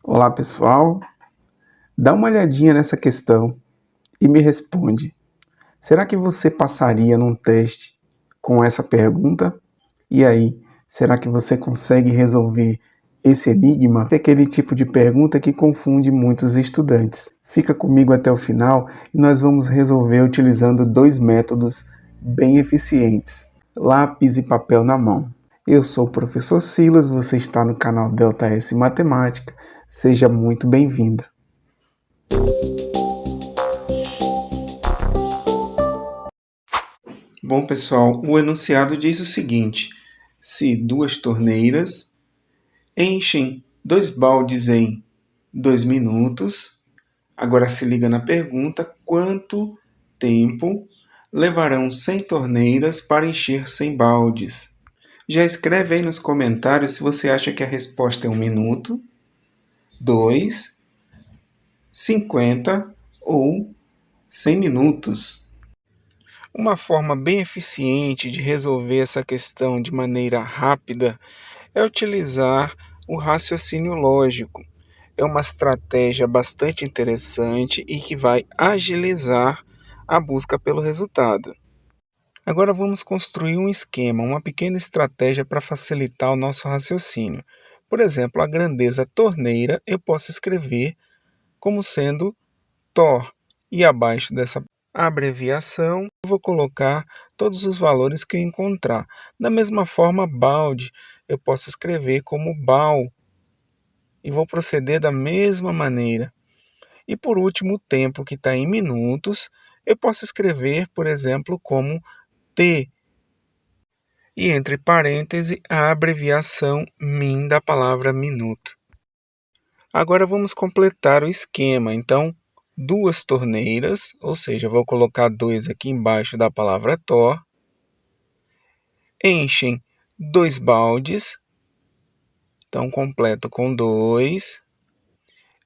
Olá pessoal, dá uma olhadinha nessa questão e me responde. Será que você passaria num teste com essa pergunta? E aí, será que você consegue resolver esse enigma? É aquele tipo de pergunta que confunde muitos estudantes. Fica comigo até o final e nós vamos resolver utilizando dois métodos bem eficientes: lápis e papel na mão. Eu sou o professor Silas, você está no canal Delta S Matemática. Seja muito bem-vindo. Bom, pessoal, o enunciado diz o seguinte: se duas torneiras enchem 2 baldes em 2 minutos, agora se liga na pergunta: quanto tempo levarão 100 torneiras para encher 100 baldes? Já escreve aí nos comentários se você acha que a resposta é 1 minuto, 2, 50 ou 100 minutos. Uma forma bem eficiente de resolver essa questão de maneira rápida é utilizar o raciocínio lógico. É uma estratégia bastante interessante e que vai agilizar a busca pelo resultado. Agora vamos construir um esquema, uma pequena estratégia para facilitar o nosso raciocínio. Por exemplo, a grandeza torneira eu posso escrever como sendo Tor, e abaixo dessa abreviação eu vou colocar todos os valores que eu encontrar. Da mesma forma, balde eu posso escrever como bal e vou proceder da mesma maneira. E por último, o tempo, que está em minutos, eu posso escrever, por exemplo, como T, e entre parênteses a abreviação min da palavra minuto. Agora vamos completar o esquema. Então, duas torneiras, ou seja, vou colocar 2 aqui embaixo da palavra Tor, enchem 2 baldes, então completo com 2,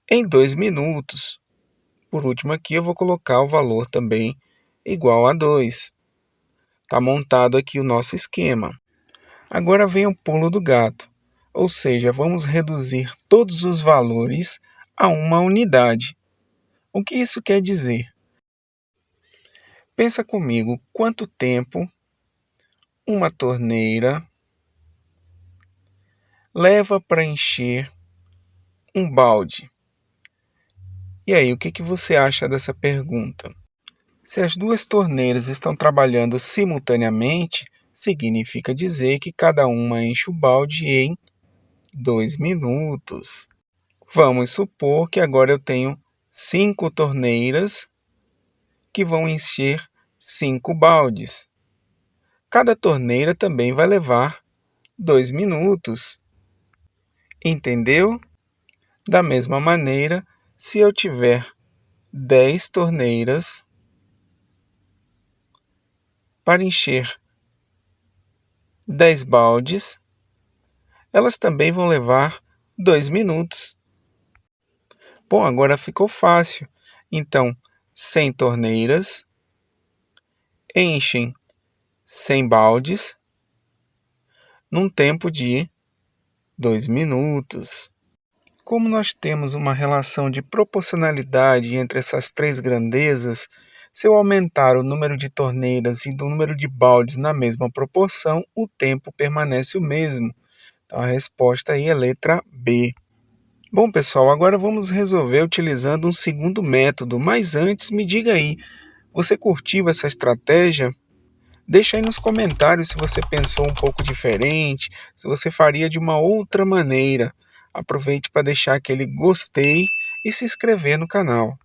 em 2 minutos. Por último aqui eu vou colocar o valor também igual a 2. Está montado aqui o nosso esquema. Agora vem o pulo do gato, ou seja, vamos reduzir todos os valores a uma unidade. O que isso quer dizer? Pensa comigo, quanto tempo uma torneira leva para encher um balde? E aí, o que você acha dessa pergunta? Se as duas torneiras estão trabalhando simultaneamente, significa dizer que cada uma enche o balde em 2 minutos. Vamos supor que agora eu tenho 5 torneiras que vão encher 5 baldes. Cada torneira também vai levar 2 minutos. Entendeu? Da mesma maneira, se eu tiver 10 torneiras para encher 10 baldes, elas também vão levar 2 minutos. Bom, agora ficou fácil. Então, 100 torneiras enchem 100 baldes num tempo de 2 minutos. Como nós temos uma relação de proporcionalidade entre essas três grandezas, se eu aumentar o número de torneiras e o número de baldes na mesma proporção, o tempo permanece o mesmo. Então a resposta aí é letra B. Bom, pessoal, agora vamos resolver utilizando um segundo método, mas antes me diga aí, você curtiu essa estratégia? Deixa aí nos comentários se você pensou um pouco diferente, se você faria de uma outra maneira. Aproveite para deixar aquele gostei e se inscrever no canal.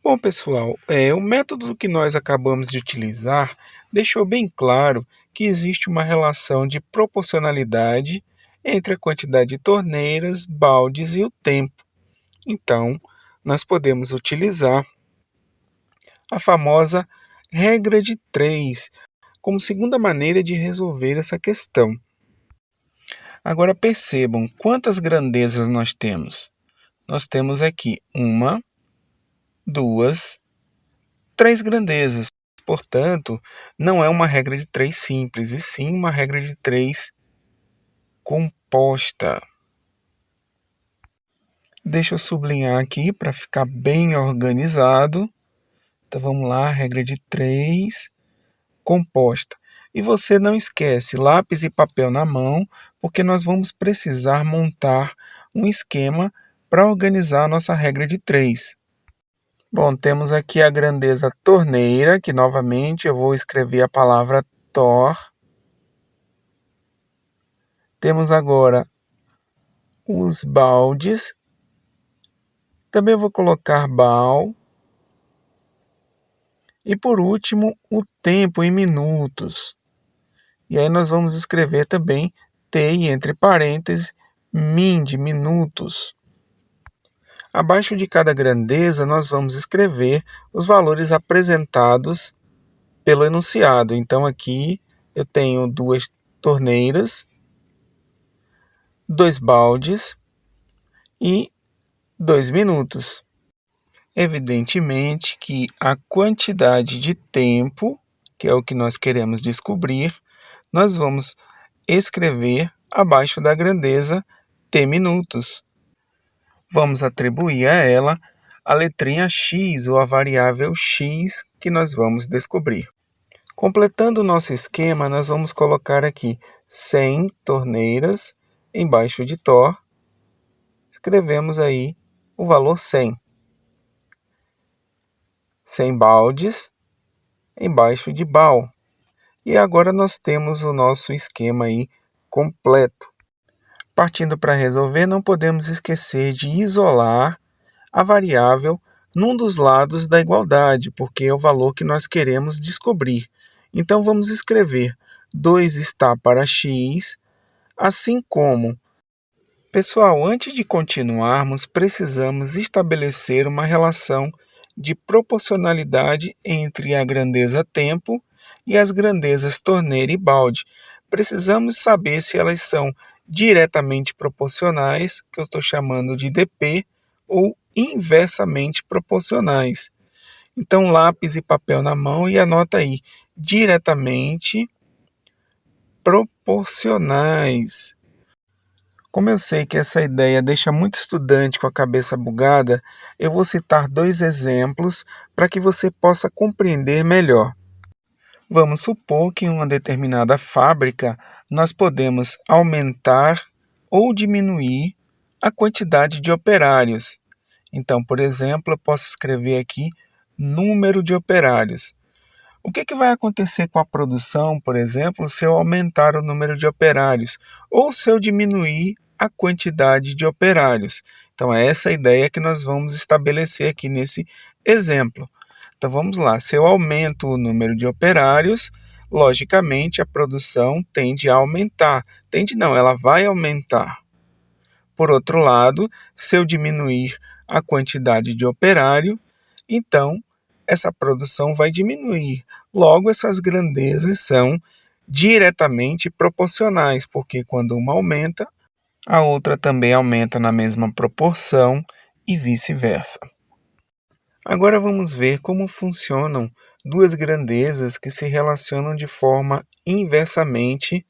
Bom, pessoal, o método que nós acabamos de utilizar deixou bem claro que existe uma relação de proporcionalidade entre a quantidade de torneiras, baldes e o tempo. Então, nós podemos utilizar a famosa regra de 3 como segunda maneira de resolver essa questão. Agora percebam quantas grandezas nós temos. Nós temos aqui 1, 2, 3 grandezas. Portanto, não é uma regra de 3 simples, e sim uma regra de 3 composta. Deixa eu sublinhar aqui para ficar bem organizado. Então vamos lá, regra de 3, composta. E você não esquece lápis e papel na mão, porque nós vamos precisar montar um esquema para organizar a nossa regra de 3. Bom, temos aqui a grandeza torneira, que novamente eu vou escrever a palavra tor. Temos agora os baldes. Também vou colocar bal. E por último, o tempo em minutos. E aí nós vamos escrever também TI entre parênteses, min de minutos. Abaixo de cada grandeza, nós vamos escrever os valores apresentados pelo enunciado. Então, aqui eu tenho 2 torneiras, 2 baldes e 2 minutos. Evidentemente que a quantidade de tempo, que é o que nós queremos descobrir, nós vamos escrever abaixo da grandeza T minutos. Vamos atribuir a ela a letrinha x ou a variável x que nós vamos descobrir. Completando o nosso esquema, nós vamos colocar aqui 100 torneiras embaixo de Tor. Escrevemos aí o valor 100. 100 baldes embaixo de Bal. E agora nós temos o nosso esquema aí completo. Partindo para resolver, não podemos esquecer de isolar a variável num dos lados da igualdade, porque é o valor que nós queremos descobrir. Então, vamos escrever 2 está para x, assim como... Pessoal, antes de continuarmos, precisamos estabelecer uma relação de proporcionalidade entre a grandeza tempo e as grandezas torneira e balde. Precisamos saber se elas são diretamente proporcionais, que eu estou chamando de dp, ou inversamente proporcionais. Então, lápis e papel na mão e anota aí, diretamente proporcionais. Como eu sei que essa ideia deixa muito estudante com a cabeça bugada, eu vou citar 2 exemplos para que você possa compreender melhor. Vamos supor que em uma determinada fábrica nós podemos aumentar ou diminuir a quantidade de operários. Então, por exemplo, eu posso escrever aqui número de operários. O que vai acontecer com a produção, por exemplo, se eu aumentar o número de operários ou se eu diminuir a quantidade de operários? Então, é essa a ideia que nós vamos estabelecer aqui nesse exemplo. Então, vamos lá. Se eu aumento o número de operários, logicamente, a produção tende a aumentar. Tende não, ela vai aumentar. Por outro lado, se eu diminuir a quantidade de operário, então essa produção vai diminuir. Logo, essas grandezas são diretamente proporcionais, porque quando uma aumenta, a outra também aumenta na mesma proporção e vice-versa. Agora vamos ver como funcionam 2 grandezas que se relacionam de forma inversamente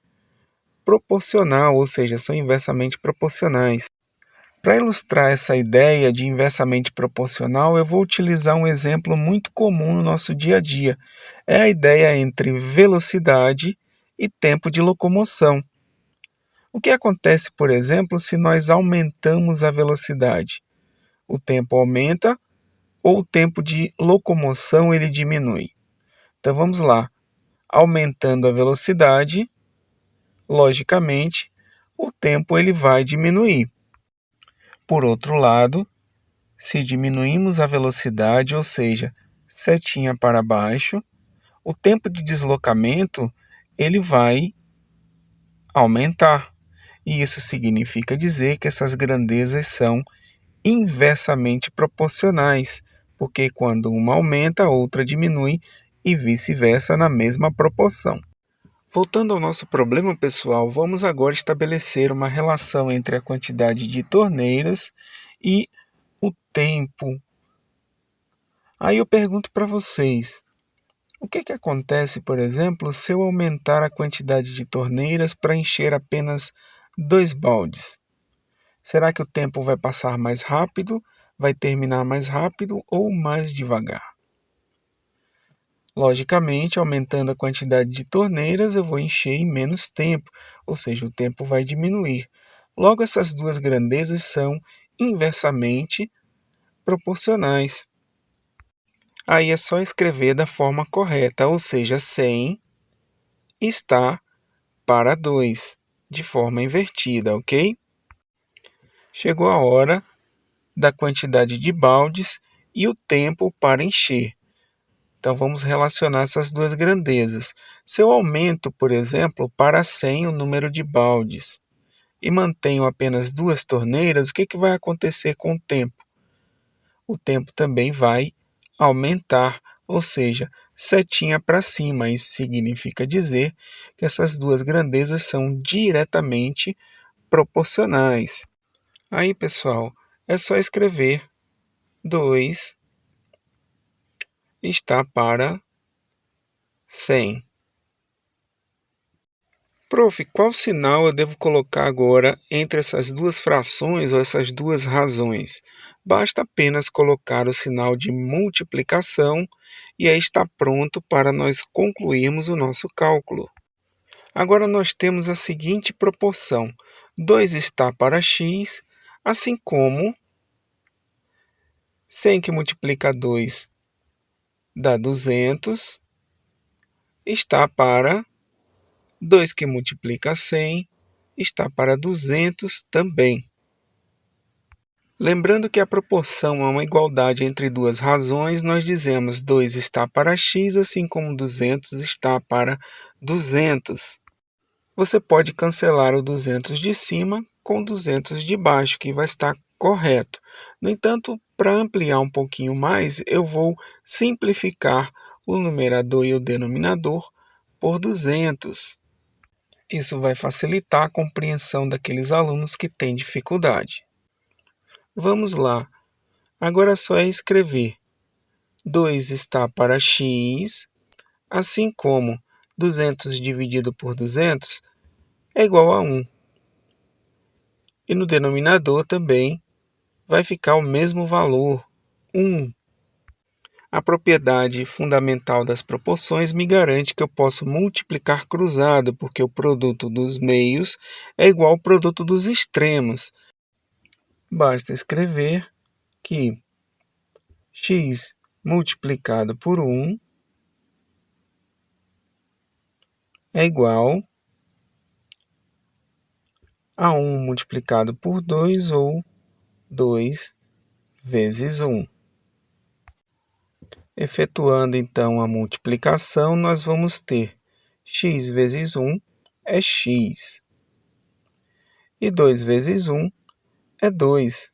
proporcional, ou seja, são inversamente proporcionais. Para ilustrar essa ideia de inversamente proporcional, eu vou utilizar um exemplo muito comum no nosso dia a dia. É a ideia entre velocidade e tempo de locomoção. O que acontece, por exemplo, se nós aumentamos a velocidade? O tempo aumenta ou o tempo de locomoção ele diminui? Então vamos lá. Aumentando a velocidade, logicamente, o tempo ele vai diminuir. Por outro lado, se diminuímos a velocidade, ou seja, setinha para baixo, o tempo de deslocamento ele vai aumentar. E isso significa dizer que essas grandezas são inversamente proporcionais, porque quando uma aumenta, a outra diminui e vice-versa na mesma proporção. Voltando ao nosso problema, pessoal, vamos agora estabelecer uma relação entre a quantidade de torneiras e o tempo. Aí eu pergunto para vocês, o que acontece, por exemplo, se eu aumentar a quantidade de torneiras para encher apenas 2 baldes? Será que o tempo vai passar mais rápido, vai terminar mais rápido ou mais devagar? Logicamente, aumentando a quantidade de torneiras, eu vou encher em menos tempo, ou seja, o tempo vai diminuir. Logo, essas duas grandezas são inversamente proporcionais. Aí é só escrever da forma correta, ou seja, 100 está para 2, de forma invertida, ok? Chegou a hora da quantidade de baldes e o tempo para encher. Então, vamos relacionar essas duas grandezas. Se eu aumento, por exemplo, para 100 o número de baldes e mantenho apenas duas torneiras, o que vai acontecer com o tempo? O tempo também vai aumentar, ou seja, setinha para cima. Isso significa dizer que essas duas grandezas são diretamente proporcionais. Aí, pessoal, é só escrever 2 está para 100. Prof, qual sinal eu devo colocar agora entre essas duas frações ou essas duas razões? Basta apenas colocar o sinal de multiplicação e aí está pronto para nós concluirmos o nosso cálculo. Agora nós temos a seguinte proporção: 2 está para x, assim como 100 que multiplica 2 dá 200, está para 2 que multiplica 100 está para 200 também. Lembrando que a proporção é uma igualdade entre duas razões, nós dizemos 2 está para x, assim como 200 está para 200. Você pode cancelar o 200 de cima com 200 de baixo, que vai estar correto. No entanto, para ampliar um pouquinho mais, eu vou simplificar o numerador e o denominador por 200. Isso vai facilitar a compreensão daqueles alunos que têm dificuldade. Vamos lá. Agora é só escrever 2 está para x, assim como 200 dividido por 200 é igual a 1. E no denominador também vai ficar o mesmo valor, 1. A propriedade fundamental das proporções me garante que eu posso multiplicar cruzado, porque o produto dos meios é igual ao produto dos extremos. Basta escrever que x multiplicado por 1 é igual a 1 multiplicado por 2 ou 2 vezes 1. Efetuando então a multiplicação, nós vamos ter x vezes 1 é x. E 2 vezes 1 é 2.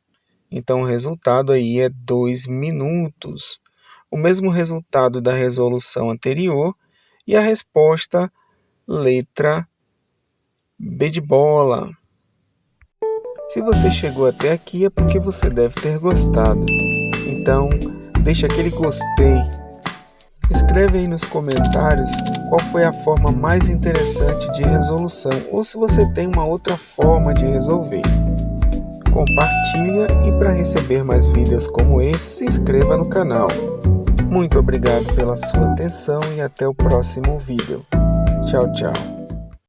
Então o resultado aí é 2 minutos. O mesmo resultado da resolução anterior e a resposta letra B de bola. Se você chegou até aqui é porque você deve ter gostado. Então, deixa aquele gostei. Escreve aí nos comentários qual foi a forma mais interessante de resolução ou se você tem uma outra forma de resolver. Compartilha e para receber mais vídeos como esse, se inscreva no canal. Muito obrigado pela sua atenção e até o próximo vídeo. Tchau, tchau.